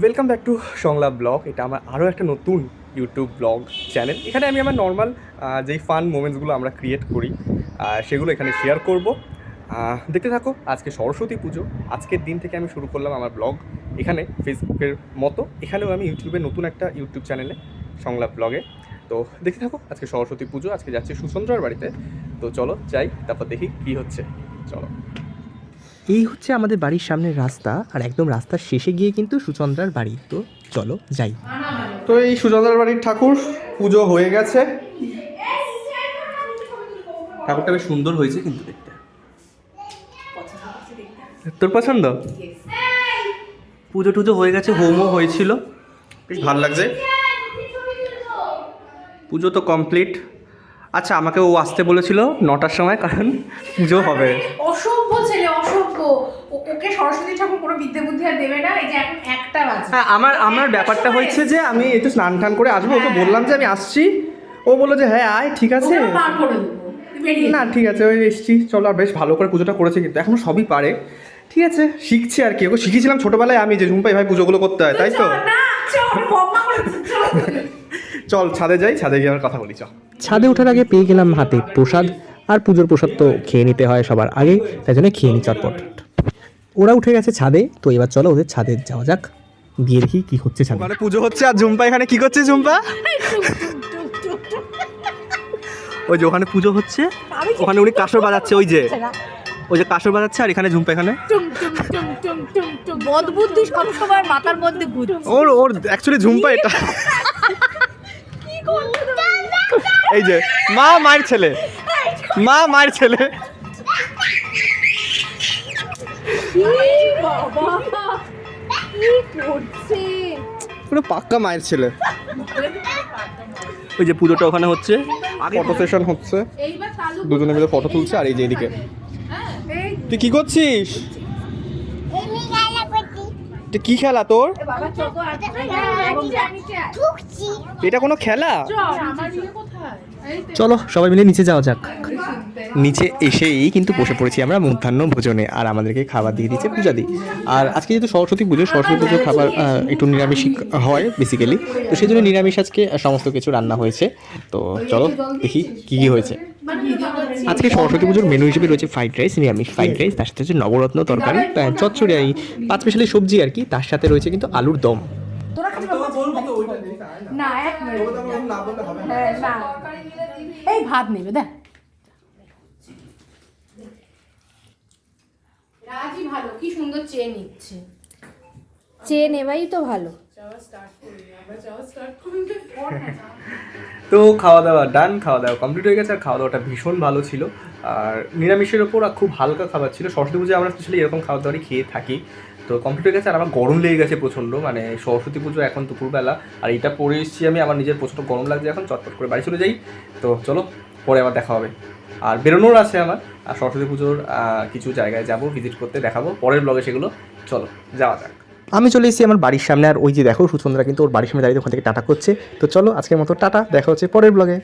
Welcome back to সংলাপ blog. এটা আমার আরও একটা নতুন ইউটিউব ব্লগ চ্যানেল। এখানে আমি আমার নর্মাল যেই ফান মোমেন্টসগুলো আমরা ক্রিয়েট করি সেগুলো এখানে শেয়ার করব। দেখতে থাকো। আজকে সরস্বতী পুজো, আজকের দিন থেকে আমি শুরু করলাম আমার ব্লগ এখানে ফেসবুকের মতো। এখানেও আমি ইউটিউবে নতুন একটা ইউটিউব চ্যানেলে সংলাপ ব্লগে। তো দেখতে থাকো। আজকে সরস্বতী পুজো, আজকে যাচ্ছি সুচন্দ্রার বাড়িতে। তো চলো যাই, তারপর দেখি কী হচ্ছে। চলো। এই হচ্ছে আমাদের বাড়ির সামনের রাস্তা, আর একদম রাস্তার শেষে গিয়ে কিন্তু সুচন্দ্রার বাড়ি। তো চলো যাই। তো এই সুচন্দ্রার বাড়ির ঠাকুর পুজো হয়ে গেছে। ঠাকুরটা বেশ সুন্দর হয়েছে কিন্তু দেখতে। তোর পছন্দ? পুজো টুজো হয়ে গেছে, হোমও হয়েছিল, বেশ ভালো লাগছে। পুজো তো কমপ্লিট। আচ্ছা, আমাকে ও আসতে বলেছিল 9টার সময়, কারণ পুজো হবে। অসভ্য ছেলে, অসভ্য। ওকে সরস্বতী ঠাকুর কোনো বিদ্যে বুদ্ধি আর দেবে না। এই যে এখন 1টা বাজে। হ্যাঁ, আমার ব্যাপারটা হচ্ছে যে আমি একটু স্নান টান করে আসবো। ওকে বললাম যে আমি আসছি, ও বললো যে হ্যাঁ আয়, ঠিক আছে। না ঠিক আছে, ওই এসছি, চলো। আর বেশ ভালো করে পুজোটা করেছে, কিন্তু এখন সবই পারে। ঠিক আছে, শিখছে আর কি। ওকে শিখিয়েছিলাম ছোটোবেলায় আমি, যে ঝুম্পাই ভাই পুজোগুলো করতে হয়, তাই তো। চল ছাদে যাই, ছাদে গিয়ে আমার কথা বলি। চল। ছাদে ওঠার আগে পেয়ে গেলাম হাতে প্রসাদ, আর পুজোর প্রসাদ তো খেয়ে নিতে হয় সবার আগে, তাই জন্য খেয়ে নি চটপট। ওরা উঠে গেছে ছাদে, তো এবার চলো ওদের ছাদে যাওয়া যাক, গিয়ে দেখি কি হচ্ছে ছাদে। মানে পুজো হচ্ছে আর ঝুম্পা এখানে কি করছে? ঝুম্পা ওই যে ওখানে পুজো হচ্ছে, ওখানে উনি কাসর বাজাচ্ছে, ওই যে কাসর বাজাচ্ছে, আর এখানে ঝুম্পা এখানে বদবুদ্ধি সব সময় মাথার মধ্যে ঘুরছে। ওর অ্যাকচুয়ালি ঝুম্পা এটা। এই যে মায়ের ছেলে, মায়ের ছেলে। পুরো পাক্কা মায়ের ছেলে। ওই যে পুজোটা ওখানে হচ্ছে, ফটো সেশন হচ্ছে, দুজনে মিলে ফটো তুলছে। আর এই যে এদিকে তুই কি করছিস? কি খেলা তোর? এটা কোনো খেলা? চলো সবাই মিলে নিচে যাওয়া যাক। নিচে এসেই কিন্তু বসে পড়েছি আমরা মধ্যাহ্ন ভোজনে, আর আমাদেরকে খাবার দিয়ে দিচ্ছে পূজাদি। আর আজকে যেহেতু সরস্বতী পুজো খাবার একটু নিরামিষই হয় বেসিক্যালি, তো সেই জন্য নিরামিষ আজকে সমস্ত কিছু রান্না হয়েছে। তো চলো দেখি কী কী হয়েছে। আজকে সরস্বতী পুজোর মেনু হিসেবে রয়েছে ফ্রাইড রাইস, নিরামিষ ফ্রাইড রাইস, তার সাথে হচ্ছে নবরত্ন তরকারি, চচ্চড়ি, এই 5 স্পেশালি সবজি আর কি। তার সাথে রয়েছে কিন্তু আলুর দম। না, 1 মিনিট। না, এই ভাত নেবে দেখ। রাজি ভালো, কি সুন্দর চেয়ে নিচ্ছে। চেয়ে নেবাই তো ভালো। তো খাওয়া দাওয়া ডান, খাওয়া দাওয়া কমপ্লিট হয়ে গেছে। আর খাওয়া দাওয়াটা ভীষণ ভালো ছিল, আর নিরামিষের ওপর খুব হালকা খাবার ছিল। সরস্বতী পুজোয় আমরা স্পেশালি এরকম খাবার দাবারই খেয়ে থাকি। তো কমপ্লিট হয়ে গেছে। আর আমার গরম লেগে গেছে প্রচণ্ড, মানে সরস্বতী পুজো এখন দুপুরবেলা, আর এটা পরে এসেছি আমি, আমার নিজের প্রচণ্ড গরম লাগছে এখন। চটপট করে বাড়ি চলে যাই। তো চলো, পরে আবার দেখা হবে। আর বেরোনোর আছে আমার, আর সরস্বতী পুজোর কিছু জায়গায় যাব ভিজিট করতে, দেখাবো পরের ব্লগে সেগুলো। চলো যাওয়া যাক। আমি চলে এসেছি আমার বাড়ির সামনে, আর ওই যে দেখো সুচন্দ্রা কিন্তু ওর বাড়ির সামনে দাঁড়িয়ে ওখান থেকে টাটা করছে। তো চলো আজকের মতো টাটা, দেখা হচ্ছে পরের ব্লগে।